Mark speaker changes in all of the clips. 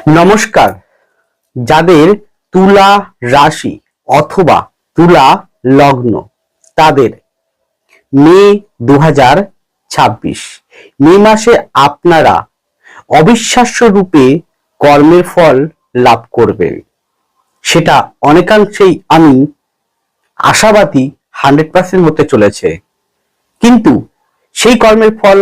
Speaker 1: নমস্কার। যাদের তুলা রাশি অথবা তুলা লগ্ন তাদের মে 2026 মে মাসে আপনারা অবিশ্বাস্য রূপে কর্মের ফল লাভ করবেন। সেটা অনেকাংশেই আমি আশাবাদী 100% হতে চলেছে। কিন্তু সেই কর্মের ফল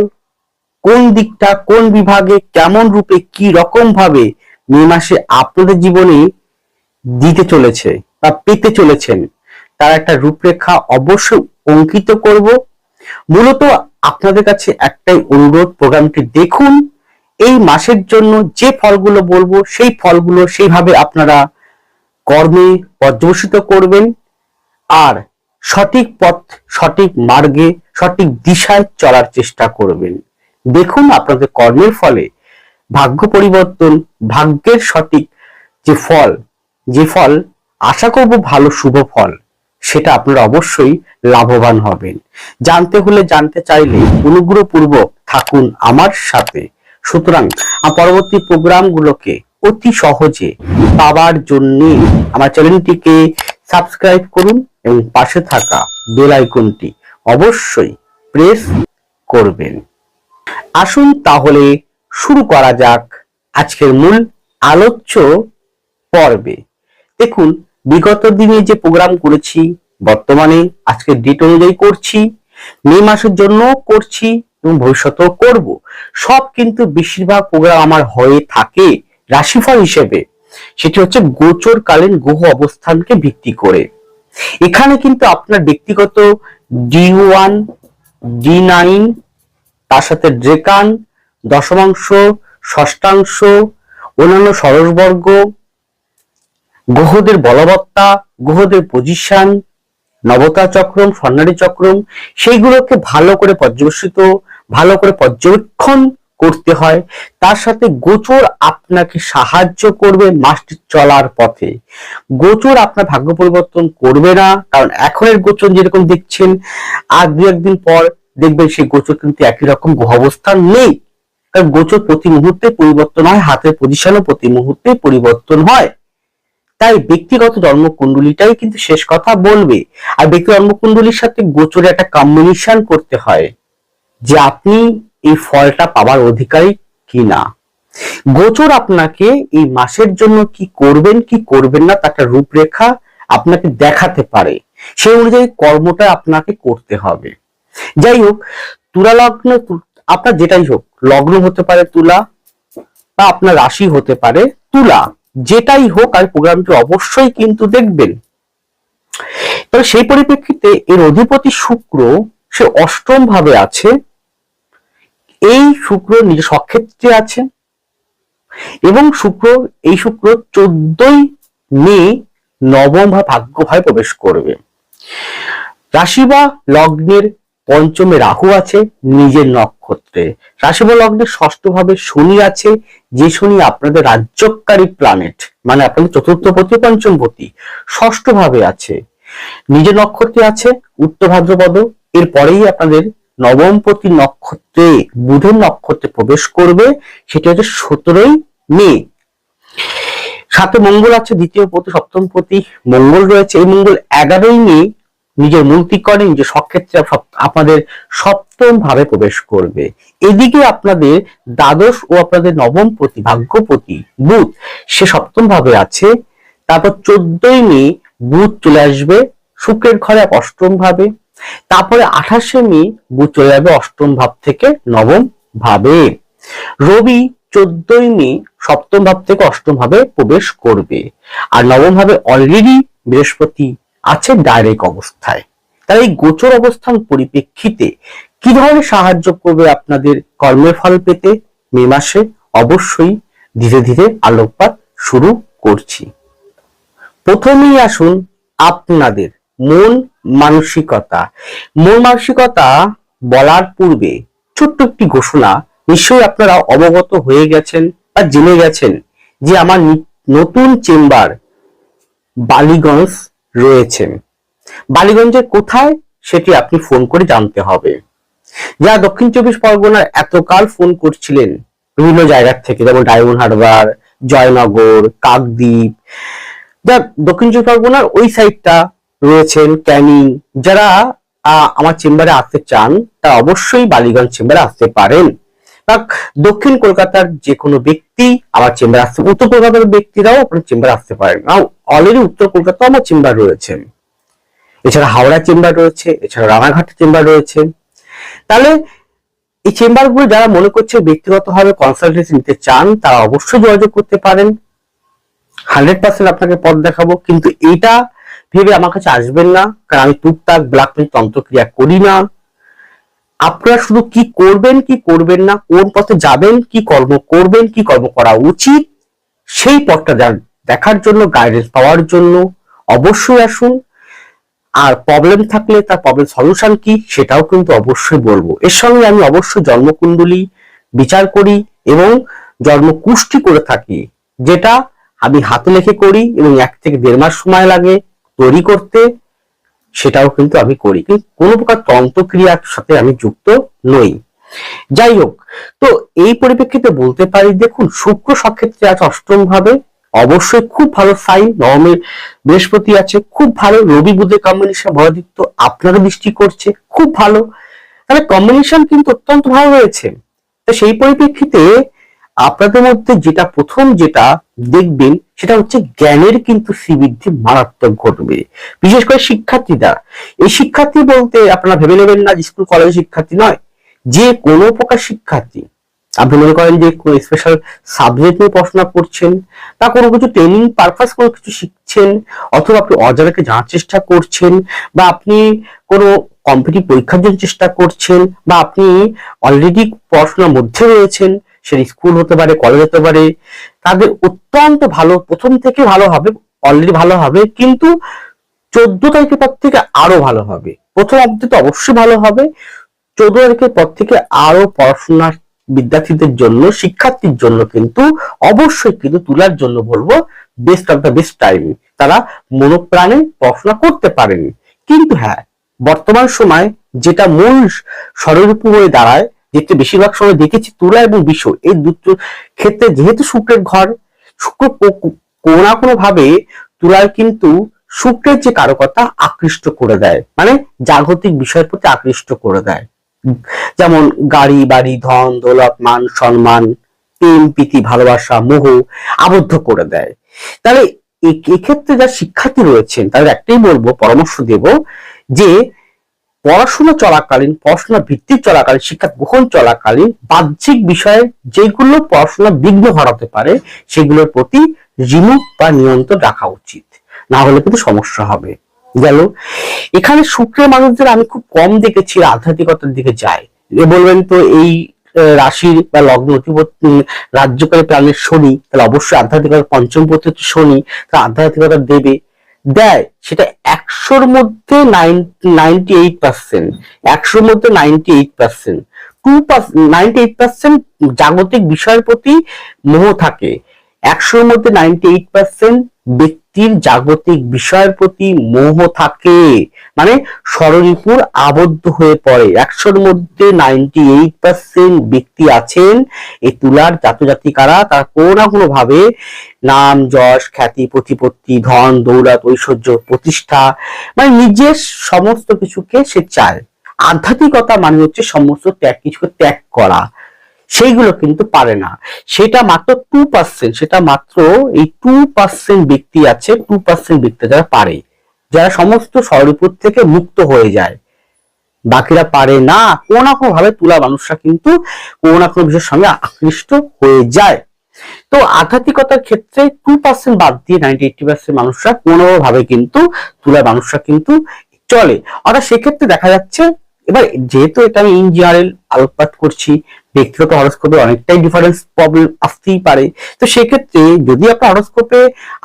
Speaker 1: কোন দিকটা, কোন বিভাগে, কেমন রূপে, কি রকম ভাবে মে মাসে আপনাদের জীবনে দিতে চলেছে বা পেতে চলেছেন তার একটা রূপরেখা অবশ্যই অঙ্কিত করব। মূলত আপনাদের কাছে একটাই অনুরোধ, প্রোগ্রামটি দেখুন। এই মাসের জন্য যে ফলগুলো বলবো সেই ফলগুলো সেইভাবে আপনারা কর্মে পর্যবসিত করবেন আর সঠিক পথ, সঠিক মার্গে, সঠিক দিশায় চলার চেষ্টা করবেন। দেখুন আপনাদের কর্মের ফলে ভাগ্য পরিবর্তন, ভাগ্যের সঠিক যে ফল আশা করব ভালো শুভ ফল, সেটা আপনারা অবশ্যই লাভবান হবেন। জানতে হলে, জানতে চাইলে অনুগ্রহপূর্বক থাকুন আমার সাথে। সুতরাং পরবর্তী প্রোগ্রামগুলোকে অতি সহজে পাওয়ার জন্য আমার চ্যানেলটিকে সাবস্ক্রাইব করুন এবং পাশে থাকা বেল আইকনটি অবশ্যই প্রেস করবেন। আসুন তাহলে শুরু করা যাক আজকের মূল আলোচ্য পর্বে। দেখুন, বিগত দিনে যে প্রোগ্রাম করেছি, বর্তমানে আজকের ডেট অনুযায়ী করছি, মে মাসের জন্য করছি এবং ভবিষ্যতেও করব। সব কিন্তু বেশিরভাগ প্রোগ্রাম আমার হয়ে থাকে রাশিফল হিসেবে। সেটি হচ্ছে গোচরকালীন গ্রহ অবস্থানকে ভিত্তি করে। এখানে কিন্তু আপনার ব্যক্তিগত D1, D9, তার সাথে ড্রেকান, দশমাংশ, ষষ্ঠাংশ, অন্যান্য ষড়শবর্গ, গ্রহদের বলবত্তা, গ্রহদের পজিশন, নবতা চক্রম, স্বর্ণালী চক্রম, সেইগুলোকে ভালো করে পর্যবেক্ষণ করতে হয়। তার সাথে গোচর আপনাকে সাহায্য করবে মাসটি চলার পথে। গোচর আপনার ভাগ্য পরিবর্তন করবে না, কারণ এখনের গোচর যেরকম দেখছেন, আর দু একদিন পর দেখবেন সেই গোচর কিন্তু একই রকম গ্রহ অবস্থান নেই। কারণ গোচর প্রতি মুহূর্তে পরিবর্তন হয়, হাতের পজিশনও প্রতি মুহূর্তে পরিবর্তন হয়। তাই ব্যক্তিগত জন্মকুণ্ডলীটাই কিন্তু শেষ কথা বলবে। আর ব্যক্তি জন্মকুণ্ডলীর সাথে গোচরে একটা কম্বিনেশন করতে হয় যে আপনি এই ফলটা পাওয়ার অধিকারী কিনা। গোচর আপনাকে এই মাসের জন্য কি করবেন, কি করবেন না, তার একটা রূপরেখা আপনাকে দেখাতে পারে। সেই অনুযায়ী কর্মটা আপনাকে করতে হবে। যাই হোক, তুলা লগ্ন, আপনার যেটাই হোক, লগ্ন হতে পারে তুলা বা আপনার রাশি হতে পারে তুলা, যেটাই হোক, আর প্রোগ্রামটি অবশ্যই কিন্তু দেখবেন। তবে সেই পরিপ্রেক্ষিতে এর অধিপতি শুক্র সে অষ্টম ভাবে আছে। এই শুক্র নিজের স্বক্ষেত্রে আছে এবং এই শুক্র 14ই মে নবম ভাবে ভাগ্য ভাবে প্রবেশ করবে। রাশি বা লগ্নের পঞ্চমে রাহু আছে নিজের নক্ষত্রে। রাশি বা লগ্নের ষষ্ঠ ভাবে শনি আছে, যে শনি আপনাদের রাজ্যকারী প্ল্যানেট, মানে আপনাদের চতুর্থপতি, পঞ্চমপতি, ষষ্ঠ ভাবে আছে, নিজের নক্ষত্রে আছে উত্তর ভাদ্রপদ। এরপরেই আপনাদের নবমপতি নক্ষত্রে, বুধের নক্ষত্রে প্রবেশ করবে, সেটা হচ্ছে 17ই মে। সাথে মঙ্গল আছে, দ্বিতীয় পতি, সপ্তম পতি মঙ্গল রয়েছে। এই মঙ্গল 11ই মে নিজের মূলত্রিকোণে, নিজের স্বক্ষেত্রে আপনাদের সপ্তম ভাবে প্রবেশ করবে। এদিকে আপনাদের দ্বাদশ ও আপনাদের নবম পতি, ভাগ্যপতি বুধ, সে সপ্তম ভাবে আছে। তারপর 14ই মে বুধ চলে আসবে শুক্রের ঘরে অষ্টম ভাবে। তারপরে 28শে মে বুধ চলে যাবে অষ্টম ভাব থেকে নবম ভাবে। রবি 14ই মে সপ্তম ভাব থেকে অষ্টম ভাবে প্রবেশ করবে। আর নবম ভাবে অলরেডি বৃহস্পতি আছে ডাইরেক্ট অবস্থায়। তাই এই গোচর অবস্থান পরিপ্রেক্ষিতে কি ধরনের সাহায্য করবে আপনাদের কর্মের ফল পেতে মে মাসে, অবশ্যই ধীরে ধীরে আলোকপাত শুরু করছি। প্রথমেই আসুন আপনাদের মন মানসিকতা বলার পূর্বে ছোট্ট একটি ঘোষণা। নিশ্চয়ই আপনারা অবগত হয়ে গেছেন বা জেনে গেছেন যে আমার নতুন চেম্বার বালিগঞ্জ রয়েছে। বালিগঞ্জের কোথায় সেটি আপনি ফোন করে জানতে হবে। যারা দক্ষিণ 24 পরগনার এতকাল ফোন করছিলেন বিভিন্ন জায়গা থেকে, যেমন ডায়মন্ড হারবার, জয়নগর, কাকদ্বীপ, যা দক্ষিণ চব্বিশ পরগনার ওই সাইডটা রয়েছেন, ক্যানিং, যারা আমার চেম্বারে আসতে চান তারা অবশ্যই বালিগঞ্জ চেম্বারে আসতে পারেন। দক্ষিণ কলকাতার যে কোনো ব্যক্তি আমার চেম্বারে আসতে, উত্তর কলকাতার ব্যক্তিরাও আপনার চেম্বারে আসতে পারেন। অলরেডি উত্তর কলকাতাও আমার চেম্বার রয়েছে, এছাড়া হাওড়া চেম্বার রয়েছে, এছাড়া রানাঘাটের চেম্বার রয়েছে। তাহলে এই চেম্বারগুলো যারা মনে করছে ব্যক্তিগতভাবে কনসালটেন্সি নিতে চান তারা অবশ্যই যোগাযোগ করতে পারেন। 100% আপনাকে পথ দেখাবো, কিন্তু এটা ভেবে আমার কাছে আসবেন না, কারণ আমি টুকটাক ব্ল্যাক ম্যাজিক তন্ত্রক্রিয়া করি না। আপনারা শুধু কি করবেন কি করবেন না, কোন পথে যাবেন, কি কর্ম করবেন, কি কর্ম করা উচিত, সেই পথটা দেখার জন্য, গাইডেন্স পাওয়ার জন্য অবশ্যই আসুন। আর প্রবলেম থাকলে তার প্রবলেম সলিউশন কি সেটাও কিন্তু অবশ্যই বলবো। এর সঙ্গে আমি অবশ্যই জন্মকুণ্ডলী বিচার করি এবং জন্মকুষ্টি করে থাকি, যেটা আমি হাতে লেখে করি এবং 1 থেকে 1.5 মাস সময় লাগে তৈরি করতে, সেটাও কিন্তু আমি করি, কিন্তু কোনো প্রকার তন্ত্রক্রিয়ার সাথে আমি যুক্ত নই। যাই হোক, তো এই পরিপ্রেক্ষিতে বলতে পারি, দেখুন শুক্র সক্ষেত্রে আছে 8ম ভাবে, অবশ্যই খুব ভালো সাইন। নবমে বৃহস্পতি আছে, খুব ভালো। রবি বুধের কম্বিনেশন বড়াদিত্য আপনাকে দৃষ্টি করছে, খুব ভালো। তাহলে কম্বিনেশন কিন্তু অত্যন্ত ভালো রয়েছে। তো সেই পরিপ্রেক্ষিতে আপনাদের মধ্যে যেটা প্রথম যেটা দেখবেন সেটা হচ্ছে জ্ঞানের কিন্তু শ্রীবৃদ্ধি মারাত্মক ঘটবে, বিশেষ করে শিক্ষার্থীরা। এই শিক্ষার্থী বলতে আপনারা ভেবে নেবেন না স্কুল কলেজের শিক্ষার্থী নয়, যে কোনো প্রকার শিক্ষার্থী। আপনি মনে করেন যে কোনো স্পেশাল সাবজেক্ট নিয়ে পড়াশোনা করছেন, বা কোনো কিছু ট্রেনিং পারপাস কোনো কিছু শিখছেন, অথবা আপনি অজানাকে জানার চেষ্টা করছেন, বা আপনি কোনো কম্পিটিটিভ পরীক্ষার জন্য চেষ্টা করছেন, বা আপনি অলরেডি পড়াশোনার মধ্যে রয়েছেন, সেটা স্কুল হতে পারে, কলেজ হতে পারে, তাদের অত্যন্ত ভালো, প্রথম থেকে ভালো হবে, অলরেডি ভালো হবে, কিন্তু 14 তারিখের পর থেকে আরো ভালো হবে। প্রথম অবধি তো অবশ্যই ভালো হবে, 14 তারিখের পর থেকে আরো পড়াশোনার বিদ্যার্থীদের জন্য, শিক্ষার্থীর জন্য কিন্তু অবশ্যই কিন্তু তুলার জন্য বলবো best of the best time. তারা মনোপ্রাণে পড়াশোনা করতে পারেন। কিন্তু হ্যাঁ, বর্তমান সময় যেটা মূল ষড়রূপ হয়ে দাঁড়ায়, যেটা বেশিরভাগ সময় দেখেছি তুলা এবং বৃষ, এই দুটো ক্ষেত্রে যেহেতু শুক্রের ঘর, শুক্র কোনো না কোনো ভাবে তুলার কিন্তু শুক্রের যে কারকতা আকৃষ্ট করে দেয়, মানে জাগতিক বিষয়ের প্রতি আকৃষ্ট করে দেয়। যেমন গাড়ি বাড়ি, ধন দৌলত, মান সম্মান, প্রেম প্রীতি, ভালোবাসা, মোহ আবদ্ধ করে দেয়। তাহলে এক্ষেত্রে যারা শিক্ষার্থী রয়েছেন তাদের একটাই বলবো, পরামর্শ দেব, যে পড়াশোনা চলাকালীন, পড়াশোনা ভিত্তিক চলাকালীন, শিক্ষা গ্রহণ চলাকালীন বাহ্যিক বিষয়ে যেগুলো পড়াশোনা বিঘ্ন ঘটাতে পারে সেগুলোর প্রতি রিমুভ বা নিয়ন্ত্রণ রাখা উচিত, না হলে কিন্তু সমস্যা হবে। গেল, এখানে শুক্রের মানুষদের আমি খুব কম দেখেছি আধ্যাত্মিকতার দিকে যায়। বলবেন তো এই রাশির বা লগ্ন অধিপতি রাজ্যকারী প্রাণের শনি, তাহলে অবশ্যই আধ্যাত্মিকতা, পঞ্চম পতি শনি, তার আধ্যাত্মিকতা দেবে, দেয়। সেটা 100-র মধ্যে 98%, 100-র মধ্যে 98%, 98% জাগতিক বিষয়ের প্রতি মোহ থাকে। 100-র মধ্যে 98% ব্যক্তির জাগতিক বিষয়ের প্রতি মোহ থাকে, মানে ষড়রিপুর আবদ্ধ হয়ে পড়ে। 100-র মধ্যে 98% ব্যক্তি আছেন এই তুলার জাতজাতিকারা, তার কোনো না কোনো ভাবে নাম যশ খ্যাতি প্রতিপত্তি, ধন দৌলত, ঐশ্বর্য, প্রতিষ্ঠা, মানে নিজের সমস্ত কিছুকে সে চায়। আধ্যাত্মিকতা মানে হচ্ছে সমস্ত কিছুকে ত্যাগ করা, সেইগুলো কিন্তু পারে না। সেটা মাত্র 2%, সেটা মাত্র এই 2% ব্যক্তি আছে, 2% ব্যক্তি যারা পারে, যারা সমস্ত ষড়রিপুর থেকে মুক্ত হয়ে যায়। বাকিরা পারে না। কোনো না কোনো ভাবে তুলা মানুষরা কিন্তু কোনো না কোনো বিষয়ের সঙ্গে আকৃষ্ট হয়ে যায়। তো আধ্যাত্মিকতার ক্ষেত্রে 2% বাদ দিয়ে 90-80% মানুষরা কোনো ভাবে কিন্তু তুলা মানুষরা কিন্তু চলে। অর্থাৎ সেক্ষেত্রে দেখা যাচ্ছে, এবার যেহেতু এটা আমি ইন জেনারেল আলোকপাত করছি, ব্যক্তিগত হরোস্কোপে অনেকটাই ডিফারেন্স প্রবলেম আসতেই পারে। তো সেক্ষেত্রে যদি আপনার হরোস্কোপে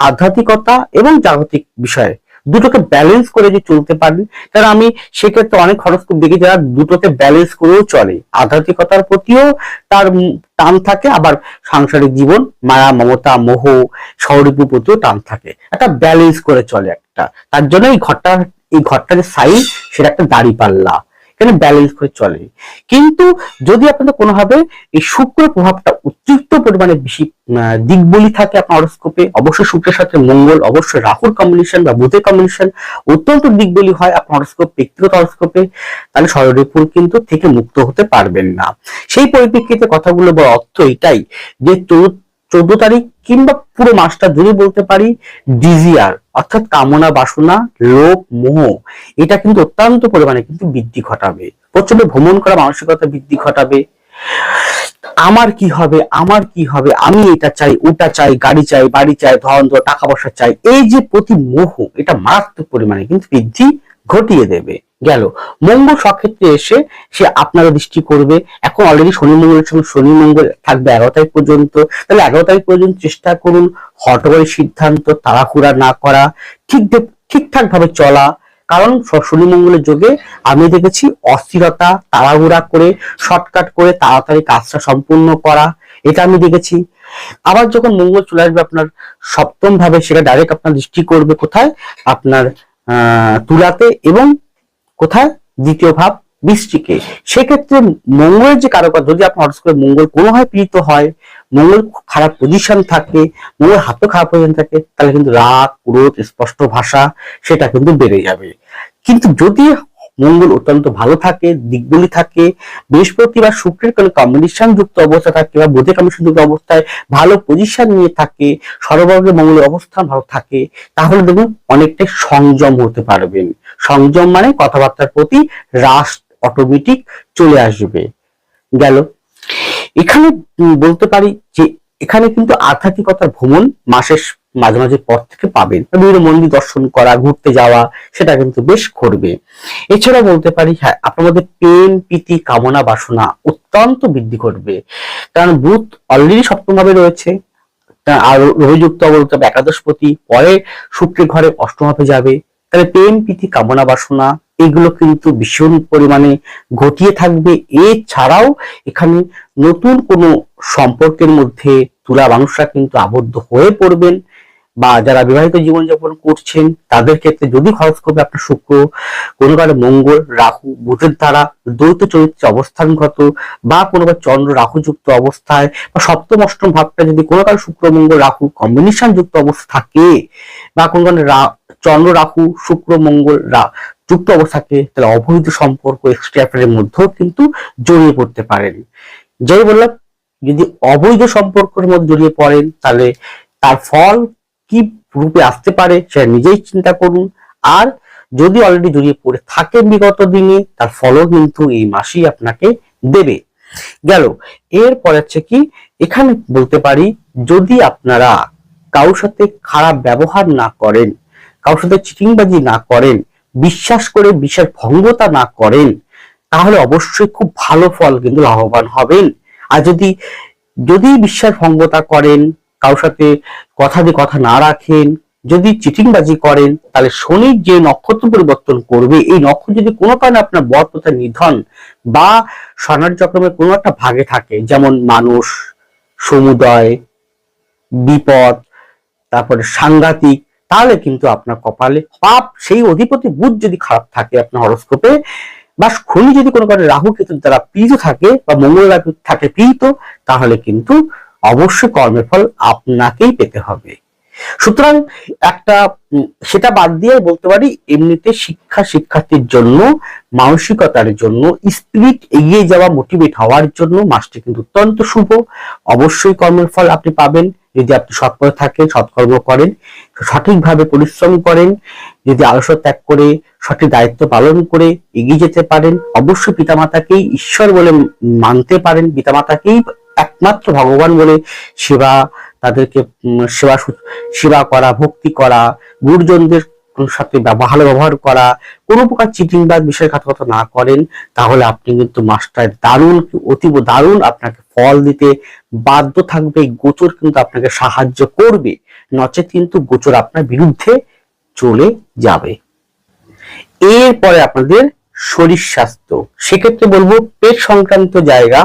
Speaker 1: আধ্যাত্মিকতা এবং জাগতিক বিষয় দুটোকে ব্যালেন্স করে যে চলতে পারেন, কারণ আমি সেক্ষেত্রে অনেক হরোস্কোপ দেখি যারা দুটোকে ব্যালেন্স করেও চলে, আধ্যাত্মিকতার প্রতিও তার টান থাকে, আবার সাংসারিক জীবন, মায়া মমতা মোহ ষড়রিপুর প্রতিও টান থাকে, একটা ব্যালেন্স করে চলে একটা। তার জন্য এই ঘরটা যে সাইজ, সেটা একটা দাড়ি পাল্লা, এখানে ব্যালেন্স করে চলে। কিন্তু যদি আপনাদের কোনোভাবে এই শুক্র প্রভাবটা অতিরিক্ত পরিমাণে বেশি দিক বলি থাকে আপনার হরোস্কোপে, অবশ্যই শুক্রের সাথে মঙ্গল, অবশ্যই রাহুর কম্বিনেশন বা বুধের কম্বিনেশন অত্যন্ত দিক বলি হয় আপনার হরোস্কোপ, ব্যক্তিগত হরোস্কোপে, তাহলে ষড়রিপুর কিন্তু থেকে মুক্ত হতে পারবেন না। সেই পরিপ্রেক্ষিতে কথাগুলো বড় অর্থ এটাই যে 14 তারিখ কিংবা পুরো মাসটা জুড়ে বলতে পারি ডিজিয়ার অর্থাৎ কামনা বাসনা লোভ মোহ এটা কিন্তু অত্যন্ত পরিমাণে কিন্তু বৃদ্ধি ঘটাবে, প্রচন্ড ভ্রমণ করা মানসিকতা বৃদ্ধি ঘটাবে। আমার কি হবে, আমার কি হবে, আমি এটা চাই ওটা চাই, গাড়ি চাই বাড়ি চাই, ধন টাকা পয়সা চাই, এই যে প্রতি মোহ এটা মারাত্মক পরিমাণে কিন্তু বৃদ্ধি ঘটিয়ে দেবে। গেল মঙ্গল সক্ষেত্রে এসে সে আপনারা দৃষ্টি করবে, এখন অলরেডি শনি মঙ্গলের সঙ্গে শনি মঙ্গল থাকবে 11 তারিখ পর্যন্ত, তাহলে 11 তারিখ পর্যন্ত চেষ্টা করুন হঠকারী সিদ্ধান্ত তাড়াহুড়া না করা, ঠিকঠাক ভাবে চলা, কারণ শনি মঙ্গলের যোগে আমি দেখেছি অস্থিরতা, তাড়াহুড়া করে শর্টকাট করে তাড়াতাড়ি কাজটা সম্পূর্ণ করা, এটা আমি দেখেছি। আবার যখন মঙ্গল চলে আসবে আপনার সপ্তম ভাবে, সেটা ডাইরেক্ট আপনার দৃষ্টি করবে কোথায়, আপনার তুলাতে এবং কোথায় দ্বিতীয় ভাব বৃশ্চিকে। সেক্ষেত্রে মঙ্গলের যে কারকতা, যদি আপনার হরোস্কোপে মঙ্গল কোনো হয় পীড়িত হয়, মঙ্গল খারাপ পজিশন থাকে, মঙ্গল হাতও খারাপ পজিশন থাকে, তাহলে কিন্তু রাগ ক্রোধ স্পষ্ট ভাষা সেটা কিন্তু বেড়ে যাবে। কিন্তু যদি মঙ্গল অত্যন্ত ভালো থাকে, দিকবলি থাকে, বৃহস্পতি বা শুক্রের কোনো কম্বিনেশন যুক্ত অবস্থা থাকে বা বুধের কম্বিনেশন যুক্ত অবস্থায় ভালো পজিশন নিয়ে থাকে, সর্বভাগে মঙ্গলের অবস্থান ভালো থাকে, তাহলে দেখুন অনেকটাই সংযম হতে পারবেন। সংযম মানে কথাবার্তার প্রতি হ্রাস অটোমেটিক চলে আসবে। গেল এখানে বলতে পারি যে এখানে কিন্তু আধ্যাত্মিকতার ভ্রমণ মাসের মাঝে মাঝে পর থেকে পাবেন, বিভিন্ন মন্দির দর্শন করা, ঘুরতে যাওয়া সেটা কিন্তু বেশ করবে। এছাড়া বলতে পারি হ্যাঁ আপনার মধ্যে প্রেম প্রীতি কামনা বাসনা অত্যন্ত বৃদ্ধি করবে, কারণ বুধ অলরেডি সপ্তম ভাবে রয়েছে, আর রবিযুক্ত বলতে হবে একাদশপতি, পরে শুক্রের ঘরে অষ্টম ভাবে যাবে, তাহলে প্রেম প্রীতি কামনা বাসনা এগুলো কিন্তু ভীষণ পরিমাণে ঘটিয়ে থাকবে। এছাড়াও এখানে নতুন কোনো সম্পর্কের মধ্যে তুলা মানুষরা কিন্তু আবদ্ধ হয়ে পড়বেন, বা যারা বিবাহিত জীবনযাপন করছেন তাদের ক্ষেত্রে যদি হরোস্কোপে আপনার শুক্র কোনো কারণে মঙ্গল রাহু বুধের দ্বারা দ্বৈত চরিত্রে অবস্থানগত, বা কোনোবার চন্দ্র রাহু যুক্ত অবস্থায়, বা সপ্তম অষ্টম ভাবটা যদি কোনো কারণে শুক্র মঙ্গল রাহু কম্বিনেশন যুক্ত অবস্থা থাকে, বা কোনো কারণে চন্দ্র রাহু শুক্র মঙ্গল যুক্ত অবস্থাকে, তাহলে অবৈধ সম্পর্ক এক্সট্রা অ্যাফেয়ারের মধ্যেও কিন্তু জড়িয়ে পড়তে পারেন। যাই বললাম, যদি অবৈধ সম্পর্কের মধ্যে জড়িয়ে পড়েন তাহলে তার ফল কি রূপে আসতে পারে সেটা নিজেই চিন্তা করুন। আর যদি অলরেডি জড়িয়ে পড়ে থাকেন বিগত দিনে, তার ফলও কিন্তু এই মাসেই আপনাকে দেবে। গেল এরপরে হচ্ছে কি, এখানে বলতে পারি যদি আপনারা কারোর সাথে খারাপ ব্যবহার না করেন, কারোর সাথে চিটিংবাজি না করেন, বিশ্বাস করে বিশ্বাস ভঙ্গতা না করেন, তাহলে অবশ্যই খুব ভালো ফল কিন্তু লাভবান হবেন। আর যদি বিশ্বাস ভঙ্গতা করেন, কারোর সাথে কথা দিয়ে কথা না রাখেন, যদি চিটিংবাজি করেন, তাহলে শনির যে নক্ষত্র পরিবর্তন করবে, এই নক্ষত্র যদি কোনো কারণে আপনার বর তথা নিধন বা স্বর্ণার চক্রমের কোনো একটা ভাগে থাকে, যেমন মানুষ, সমুদয়, বিপদ, তারপরে সাংঘাতিক, তাহলে কিন্তু আপনার কপালে পাপ, সেই অধিপতি বুধ যদি খারাপ থাকে আপনার হরোস্কোপে, বা শনি যদি কোনো কারণে রাহু কেতুর দ্বারা পীড়িত থাকে বা মঙ্গল থাকে পীড়িত, তাহলে কিন্তু অবশ্যই কর্মের ফল আপনাকেই পেতে হবে। সুতরাং একটা সেটা বাদ দিয়ে বলতে পারি এমনিতে শিক্ষার্থীর জন্য, মানসিকতার জন্য, স্পিরিট এগিয়ে যাওয়া, মোটিভেট হওয়ার জন্য মাসটি কিন্তু অত্যন্ত শুভ। অবশ্যই কর্মের ফল আপনি পাবেন যদি আপনি সৎপথে থাকেন, সৎকর্ম করেন, সঠিকভাবে পরিশ্রম করেন, যদি আলস্য ত্যাগ করে সঠিক দায়িত্ব পালন করে এগিয়ে যেতে পারেন, অবশ্যই পিতামাতাকেই ঈশ্বর বলে মানতে পারেন, পিতামাতাকেই একমাত্র ভগবান বলে তাদেরকে সেবা করা, ভক্তি করা, গুরুজনদের সাথে ভালো ব্যবহার করা, কোনো প্রকার চিটিং বা বিশ্বাসঘাতকতা না করেন, তাহলে আপনি কিন্তু মাস্টার দারুণ, অতীব দারুণ আপনাকে ফল দিতে বাধ্য থাকবে। গোচর কিন্তু আপনাকে সাহায্য করবে, নচেত কিন্তু গোচর আপনার বিরুদ্ধে চলে যাবে। এরপরে আপনাদের শরীর স্বাস্থ্য, সেক্ষেত্রে বলবো পেট সংক্রান্ত জায়গা,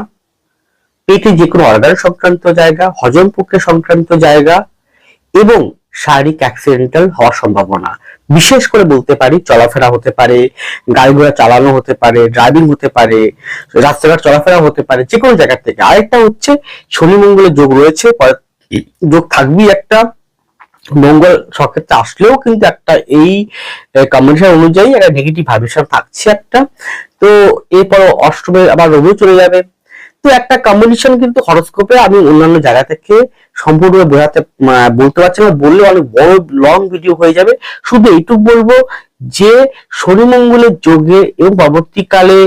Speaker 1: পেটে যে কোনো অর্গান সংক্রান্ত জায়গা, হজম প্রক্রিয়া সংক্রান্ত জায়গা এবং শারীরিক অ্যাক্সিডেন্টাল হওয়ার সম্ভাবনা, বিশেষ করে বলতে পারি চলাফেরা হতে পারে, গাড়ি ঘোড়া চালানো হতে পারে, ড্রাইভিং হতে পারে, রাস্তাঘাট চলাফেরা হতে পারে, যে কোনো জায়গা থেকে। আরেকটা হচ্ছে শনি মঙ্গলের যোগ রয়েছে, যোগ থাকবেই একটা। মঙ্গল সক্ষেত্রে আসলেও কিন্তু একটা এই কম্বিনেশন অনুযায়ী একটা নেগেটিভ ভাইব্রেশন থাকছে একটা। তো এরপর অষ্টমে আবার রবিও চলে যাবে। তো একটা কম্বিনেশন কিন্তু হরোস্কোপে আমি অন্যান্য জায়গা থেকে সম্পূর্ণ বলতে পারছি না, বললে অনেক বড় লং ভিডিও হয়ে যাবে। শুধু এইটুকু বলবো যে শনি মঙ্গলের যোগে এবং পরবর্তীকালে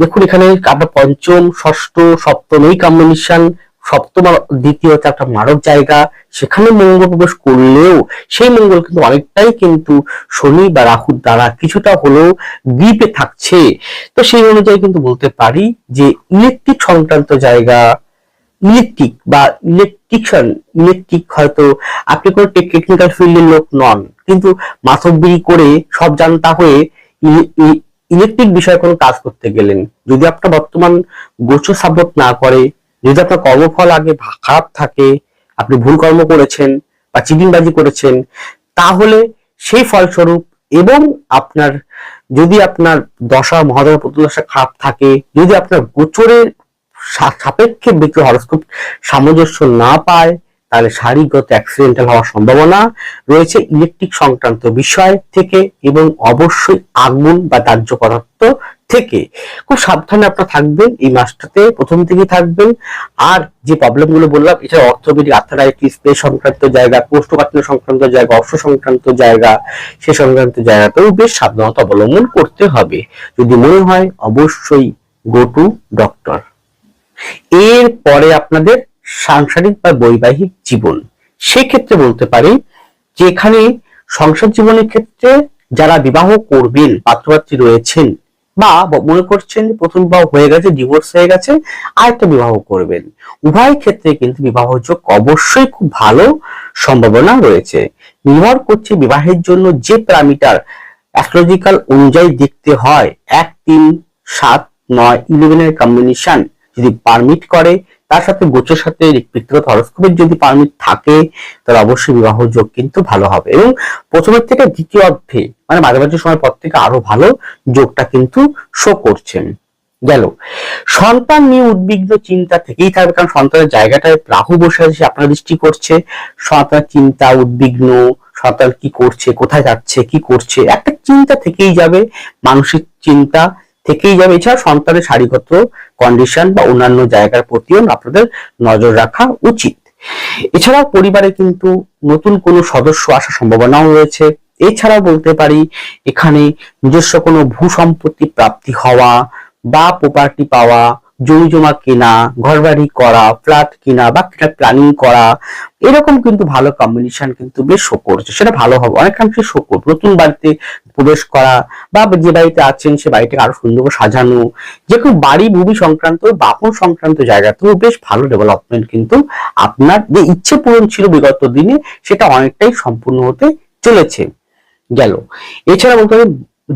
Speaker 1: দেখুন এখানে আপনার পঞ্চম, ষষ্ঠ, সপ্তম এই কম্বিনেশন, সপ্তম আর দ্বিতীয় হচ্ছে একটা মারক জায়গা, সেখানে মঙ্গল প্রবেশ করলেও সেই মঙ্গল কিন্তু অনেকটাই কিন্তু শনি বা রাহুর দ্বারা কিছুটা হলেও গ্রিপে থাকছে। তো সেই অনুযায়ী কিন্তু বলতে পারি যে ইলেকট্রিক সংক্রান্ত জায়গা, ইলেকট্রিক বা ইলেকট্রিক হয়তো আপনি কোনো টেকনিক্যাল ফিল্ডের লোক নন, কিন্তু মাথববিড়ি করে সব জানতা হয়ে ইলেকট্রিক বিষয়ে কোনো কাজ করতে গেলেন, যদি আপনার বর্তমান গোচর সাপোর্ট না করে, যদি আপনার কর্মফল আগে খারাপ থাকে, আপনি ভুল কর্ম করেছেন বা চিটিংবাজি করেছেন, তাহলে সেই ফলস্বরূপ এবং আপনার যদি আপনার দশা মহাদশা প্রতিদশা খারাপ থাকে, যদি আপনার গোচরের সাপেক্ষে ব্যক্তি হরোস্কোপ সামঞ্জস্য না পায়, তাহলে শারীরিকগত অ্যাক্সিডেন্টাল হওয়ার সম্ভাবনা রয়েছে ইলেকট্রিক সংক্রান্ত বিষয় থেকে, এবং অবশ্যই আগুন বা দাহ্য পদার্থ থেকে। খুব সাবধানে আপনারা থাকবেন এই মাসটাতে, প্রথম থেকেই থাকবেন। আর যে প্রবলেম গুলো বললাম, এটা অর্থোপেডিক, আর্থারাইটিস, পে সংক্রান্ত জায়গা, কোষ্ঠকাঠিন্য সংক্রান্ত জায়গা, অশ্ব সংক্রান্ত জায়গা, সে সংক্রান্ত জায়গাতেও বেশ সাবধানতা অবলম্বন করতে হবে। যদি মনে হয় অবশ্যই গো টু ডক্টর। এর পরে আপনাদের সাংসারিক বা বৈবাহিক জীবন, সেক্ষেত্রে বলতে পারি যে এখানে সংসার জীবনের ক্ষেত্রে যারা বিবাহ করবেন, পাত্রপাত্রী রয়েছেন, বা মনে করছেন প্রথম বিবাহ হয়ে গেছে, ডিভোর্স হয়ে গেছে, আরেকটা বিবাহ করবেন, উভয় ক্ষেত্রে কিন্তু বিবাহ যোগ অবশ্যই খুব ভালো সম্ভাবনা রয়েছে। নির্ভর করছে বিবাহের জন্য যে প্যারামিটার অ্যাস্ট্রোলজিক্যাল অনুযায়ী দেখতে হয়, 1, 3, 7, 9, 11 এর কম্বিনেশন যদি পারমিট করে, তার সাথে গোচরের সাথে ব্যক্তিগত হরোস্কোপের যদি পারমিট থাকে, তাহলে অবশ্যই বিবাহ যোগ কিন্তু ভালো হবে। এবং প্রথমের থেকে দ্বিতীয় অর্ধে মানে মাঝামাঝি সময় পর থেকে আরো ভালো যোগটা কিন্তু শো করছেন। গেল সন্তান নিয়ে উদ্বিগ্ন চিন্তা থেকেই থাকবে, কারণ সন্তানের জায়গাটায় রাহু বসে আছে, আপনার দৃষ্টি করছে। সন্তান চিন্তা, উদ্বিগ্ন, সন্তান কি করছে, কোথায় যাচ্ছে, কি করছে, একটা চিন্তা থেকেই যাবে, মানসিক চিন্তা থেকেই যাবে। এছাড়া সন্তানের শারীরগত কন্ডিশন বা অন্যান্য জায়গার প্রতিও আপনাদের নজর রাখা উচিত। এছাড়াও পরিবারে কিন্তু নতুন কোনো সদস্য আসার সম্ভাবনাও রয়েছে। এছাড়াও বলতে পারি এখানে নিজস্ব কোনো ভূ সম্পত্তি প্রাপ্তি হওয়া বা প্রপার্টি পাওয়া, জমি জমা কেনা, ঘর বাড়ি করা, ফ্ল্যাট কিনা বা প্ল্যানিং করা, এরকম কিন্তু ভালো কম্বিনেশন কিন্তু বেশ শো করছে। সেটা ভালো হবে, অনেকাংশে শো করবে। নতুন বাড়িতে প্রবেশ করা বা যে বাড়িতে আছেন সে বাড়িটাকে আরো সুন্দর করে সাজানো, যে কোনো বাড়ি ভূমি সংক্রান্ত, বাপন সংক্রান্ত জায়গাতেও বেশ ভালো ডেভেলপমেন্ট কিন্তু আপনার যে ইচ্ছে পূরণ ছিল বিগত দিনে, সেটা অনেকটাই সম্পূর্ণ হতে চলেছে। গেল এছাড়া বলতে হবে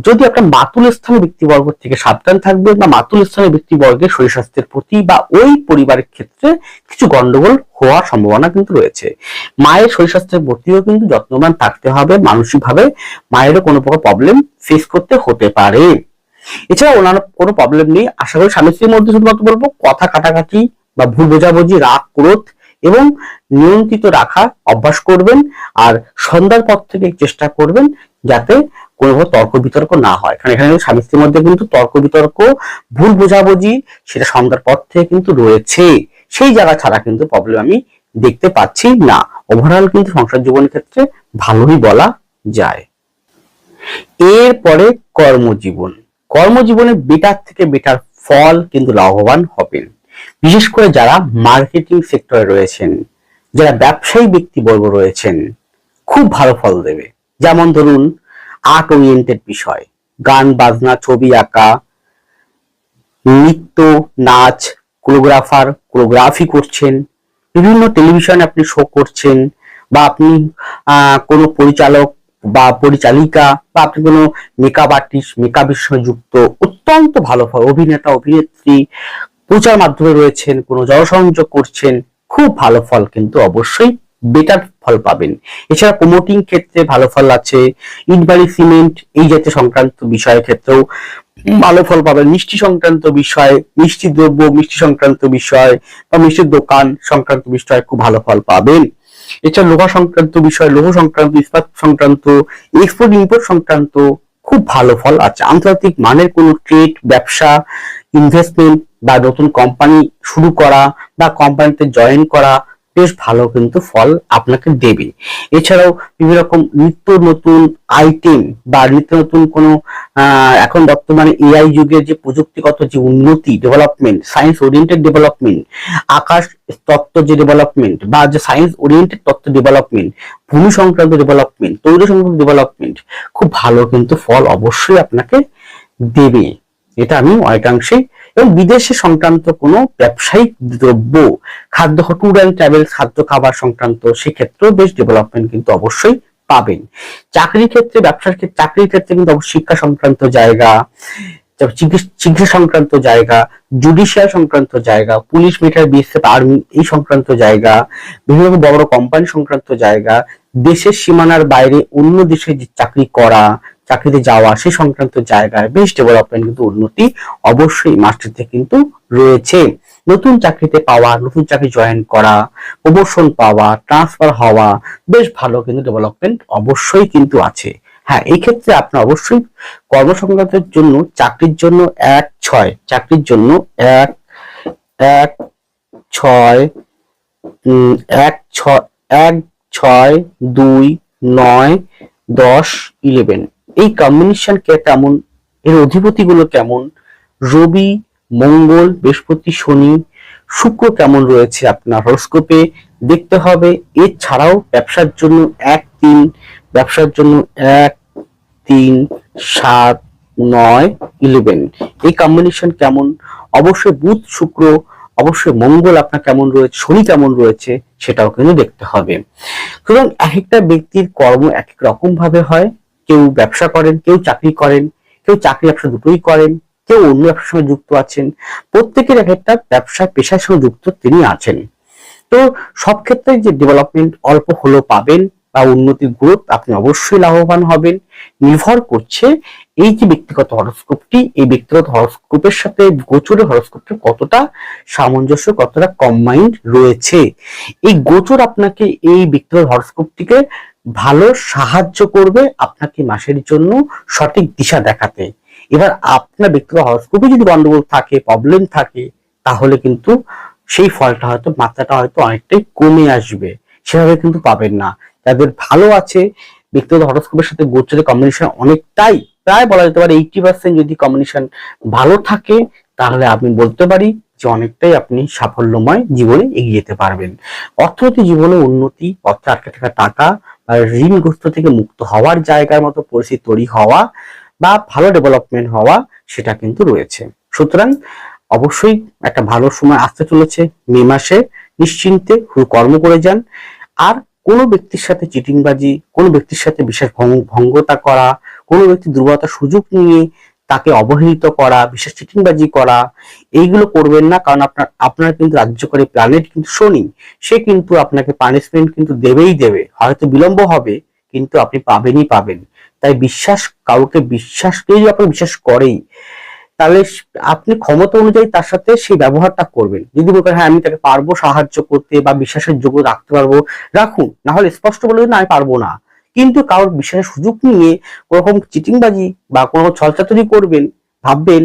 Speaker 1: যদি আপনার মাতুল স্থানীয় ব্যক্তিবর্গ থেকে সাবধান থাকবেন, বা মাতুল স্থানীয় ব্যক্তিবর্গের শরীর স্বাস্থ্যের প্রতি বা ওই পরিবারের ক্ষেত্রে কিছু গন্ডগোল হওয়ার সম্ভাবনা কিন্তু রয়েছে। মায়ের শরীর স্বাস্থ্যের প্রতিও কিন্তু যত্নবান থাকতে হবে, মানসিকভাবে মায়েরও কোনো প্রকার প্রবলেম ফেস করতে হতে পারে। এছাড়া অন্যান্য কোনো প্রবলেম নেই। আশা করি স্বামী স্ত্রীর মধ্যে শুধুমাত্র বলবো কথা কাটাকাটি বা ভুল বোঝাবুঝি, রাগ ক্রোধ এবং নিয়ন্ত্রিত রাখা অভ্যাস করবেন। আর সন্ধ্যার পর থেকে চেষ্টা করবেন যাতে কোনো তর্ক বিতর্ক না হয়, কারণ এখানে স্বামী স্ত্রীর মধ্যে কিন্তু তর্ক বিতর্ক, ভুল বোঝাবুঝি সেটা সন্ধ্যার পর থেকে কিন্তু রয়েছে। সেই জায়গা ছাড়া কিন্তু প্রবলেম আমি দেখতে পাচ্ছি না। ওভারঅল কিন্তু সংসার জীবনের ক্ষেত্রে ভালোই বলা যায়। এরপরে কর্মজীবন, কর্মজীবনে বেটার থেকে বেটার ফল কিন্তু লাভবান হবেন। বিশেষ করে যারা মার্কেটিং সেক্টরে রয়েছেন, যারা ব্যবসায়ী ব্যক্তিবর্গ রয়েছেন, খুব ভালো ফল দেবে। যেমন ধরুন আর্ট ওরিয়েন্টেড বিষয়, গান বাজনা, ছবি আঁকা, নৃত্য, নাচ, কোরিওগ্রাফি করছেন, বিভিন্ন টেলিভিশনে আপনি শো করছেন, বা আপনি কোনো পরিচালক বা পরিচালিকা, বা আপনি কোনো মেকআপ আর্টিস্ট, মেকআপের সঙ্গে যুক্ত, অত্যন্ত ভালো ফল। অভিনেতা অভিনেত্রী, প্রচার মাধ্যমে রয়েছেন, কোনো জনসংযোগ করছেন, খুব ভালো ফল কিন্তু অবশ্যই বেটার ফল পাবেন। এছাড়া প্রমোটিং ক্ষেত্রে ভালো ফল আছে, ইট বালি সিমেন্ট এই জাতীয় সংক্রান্ত বিষয়ের ক্ষেত্রেও ভালো ফল পাবেন। মিষ্টি সংক্রান্ত বিষয়, মিষ্টি দ্রব্য, মিষ্টি সংক্রান্ত বিষয় বা মিষ্টির দোকান সংক্রান্ত বিষয়ে খুব ভালো ফল পাবেন। এছাড়া লোহা সংক্রান্ত বিষয়, লৌহ সংক্রান্ত, ইস্পাত সংক্রান্ত, এক্সপোর্ট ইম্পোর্ট সংক্রান্ত খুব ভালো ফল আছে। আন্তর্জাতিক মানের কোনো ট্রেড, ব্যবসা, ইনভেস্টমেন্ট বা নতুন কোম্পানি শুরু করা বা কোম্পানিতে জয়েন করা বেশ ভালো কিন্তু ফল আপনাকে দেবে। এছাড়াও বিভিন্ন রকম নিত্য নতুন আইটেম বা নিত্য নতুন কোনো এখন বর্তমানে এআই যুগের যে প্রযুক্তিগত যে উন্নতি, ডেভেলপমেন্ট, সায়েন্স ওরিয়েন্টেড ডেভেলপমেন্ট, আকাশ তত্ত্ব যে ডেভেলপমেন্ট বা যে সায়েন্স ওরিয়েন্টেড তত্ত্ব ডেভেলপমেন্ট, ভূমি সংক্রান্ত ডেভেলপমেন্ট, তৈরি সংক্রান্ত ডেভেলপমেন্ট খুব ভালো কিন্তু ফল অবশ্যই আপনাকে দেবে। এটা আমি অনেকাংশে। এবং বিদেশে সংক্রান্ত কোনো ব্যবসায়িক দ্রব্য, খাদ্য, ট্যুর অ্যান্ড ট্রাভেল, খাদ্য খাবার সংক্রান্ত সেক্ষেত্রেও বেশ ডেভেলপমেন্ট কিন্তু অবশ্যই পাবেন। চাকরির ক্ষেত্রে, ব্যবসার ক্ষেত্রে, চাকরির ক্ষেত্রে কিন্তু শিক্ষা সংক্রান্ত জায়গা, চিকিৎসা সংক্রান্ত জায়গা, জুডিশিয়াল সংক্রান্ত জায়গা, পুলিশ, মিলিটারি, বিএসএফ, আর্মি এই সংক্রান্ত জায়গা, বিভিন্ন বড় বড় কোম্পানি সংক্রান্ত জায়গা, দেশের সীমানার বাইরে অন্য দেশে চাকরি করা, চাকরিতে যাওয়া, সে সংক্রান্ত জায়গায় বেশ ডেভেলপমেন্ট কিন্তু উন্নতি অবশ্যই মাস্টারতে কিন্তু রয়েছে। নতুন চাকরিতে পাওয়া, নতুন চাকরি জয়েন করা, প্রমোশন পাওয়া, ট্রান্সফার হওয়া বেশ ভালো কিন্তু ডেভেলপমেন্ট অবশ্যই কিন্তু আছে। হ্যাঁ, এই ক্ষেত্রে আপনার অবশ্যই কর্মসংক্রান্তের জন্য, চাকরির জন্য 1-6, চাকরির জন্য 1-6, 1-6-2-9-10-11 এই কম্বিনেশন কেমন, এর অধিপতি গুলো কেমন, রবি, মঙ্গল, বৃহস্পতি, শনি, শুক্র কেমন রয়েছে আপনার হরোস্কোপে দেখতে হবে। এছাড়াও ব্যবসার জন্য 1-3, ব্যবসার জন্য 1-3-7-9-11 এই কম্বিনেশন কেমন, অবশ্যই বুধ, শুক্র, অবশ্যই মঙ্গল আপনার কেমন রয়েছে, শনি কেমন রয়েছে সেটাও কিন্তু দেখতে হবে। সুতরাং এক একটা ব্যক্তির কর্ম এক এক রকম ভাবে হয়। কেউ ব্যবসা করেন, কেউ চাকরি করেন, কেউ চাকরি ব্যবসা দুটোই করেন, কেউ অন্য ব্যবসার সঙ্গে যুক্ত আছেন। প্রত্যেকের এক একটা ব্যবসা পেশার সঙ্গে যুক্ত তিনি আছেন। তো সব ক্ষেত্রে যে ডেভেলপমেন্ট অল্প হলেও পাবেন বা উন্নতির গ্রোথ আপনি অবশ্যই লাভবান হবেন, নির্ভর করছে এই যে ব্যক্তিগত হরোস্কোপটি, এই ব্যক্তিগত হরোস্কোপের সাথে গোচরের হরোস্কোপটি কতটা সামঞ্জস্য, কতটা কম্বাইন্ড রয়েছে। এই গোচর আপনাকে এই ব্যক্তিগত হরোস্কোপটিকে ভালো সাহায্য করবে আপনাকে মাসের জন্য সঠিক দিশা দেখাতে। এবার আপনার ব্যক্তিগত হরোস্কোপে যদি গন্ডগোল থাকে, প্রবলেম থাকে, তাহলে কিন্তু সেই ফলটা হয়তো, মাত্রাটা হয়তো অনেকটাই কমে আসবে, সেভাবে কিন্তু পাবেন না। যাদের ভালো আছে, ব্যক্তিগত হরোস্কোপের সাথে গোচরের কম্বিনেশন অনেকটাই, প্রায় বলা যেতে পারে 80% যদি কম্বিনেশন ভালো থাকে, তাহলে আমি বলতে পারি যে অনেকটাই আপনি সাফল্যময় জীবনে এগিয়ে যেতে পারবেন। অর্থনৈতিক জীবনে উন্নতি, অর্থে আটকে থাকা টাকা বা ঋণগ্রস্ত থেকে মুক্ত হওয়ার জায়গার মতো পরিস্থিতি তৈরি হওয়া বা ভালো ডেভেলপমেন্ট হওয়া সেটা কিন্তু রয়েছে। সুতরাং অবশ্যই একটা ভালো সময় আসতে চলেছে মে মাসে, নিশ্চিন্তে কর্ম করে যান। আর কোনো ব্যক্তির সাথে চিটিংবাজি, কোনো ব্যক্তির সাথে বিশ্বাস ভঙ্গতা করা, কোনো ব্যক্তির দুর্বলতার সুযোগ নিয়ে তাকে অবহেলিত করা, বিশ্বাস চিটিংবাজি করা, এইগুলো করবেন না। কারণ আপনার কিন্তু রাজ্যকারী প্ল্যানেট কিন্তু শনি, সে কিন্তু আপনাকে পানিশমেন্ট কিন্তু দেবেই দেবে, হয়তো বিলম্ব হবে কিন্তু আপনি পাবেনই পাবেন। তাই বিশ্বাস, কাউকে বিশ্বাস, কেউ যদি আপনাকে বিশ্বাস করেই, তাহলে আপনি ক্ষমতা অনুযায়ী তার সাথে সেই ব্যবহারটা করবেন। যদি বলবেন হ্যাঁ আমি তাকে পারবো সাহায্য করতে বা বিশ্বাসের যোগ্য রাখতে পারবো, রাখুন, না হলে স্পষ্ট বলে না আমি পারবো না। কিন্তু কারোর বিশ্বাসের সুযোগ নিয়ে কোরকম চিটিংবাজি বা কোনো ছলচাতুরি করবেন, ভাববেন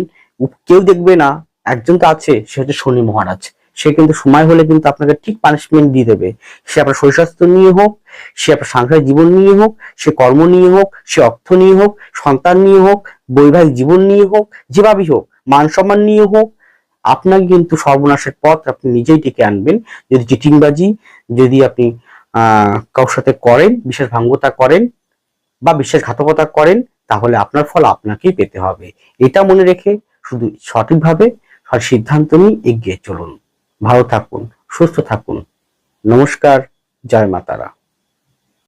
Speaker 1: কেউ দেখবে না, একজন তো আছে, সে হচ্ছে শনি মহারাজ। সে কিন্তু সময় হলে কিন্তু আপনাকে ঠিক পানিশমেন্ট দিয়ে দেবে। সে আপনার শরীর স্বাস্থ্য নিয়ে হোক, সে আপনার সাংসারিক জীবন নিয়ে হোক, সে কর্ম নিয়ে হোক, সে অর্থ নিয়ে হোক, সন্তান নিয়ে হোক, বৈবাহিক জীবন নিয়ে হোক, যেভাবেই হোক, মান সম্মান নিয়ে হোক, আপনাকে কিন্তু সর্বনাশের পথ আপনি নিজেই ডেকে আনবেন। যদি চিটিংবাজি, যদি আপনি কারোর সাথে করেন, বিশ্বাসভঙ্গতা করেন বা বিশ্বাসঘাতকতা করেন, তাহলে আপনার ফল আপনাকেই পেতে হবে। এটা মনে রেখে শুধু সঠিকভাবে সিদ্ধান্ত নিয়ে এগিয়ে চলুন। ভালো থাকুন, সুস্থ থাকুন। নমস্কার, জয় মা তারা।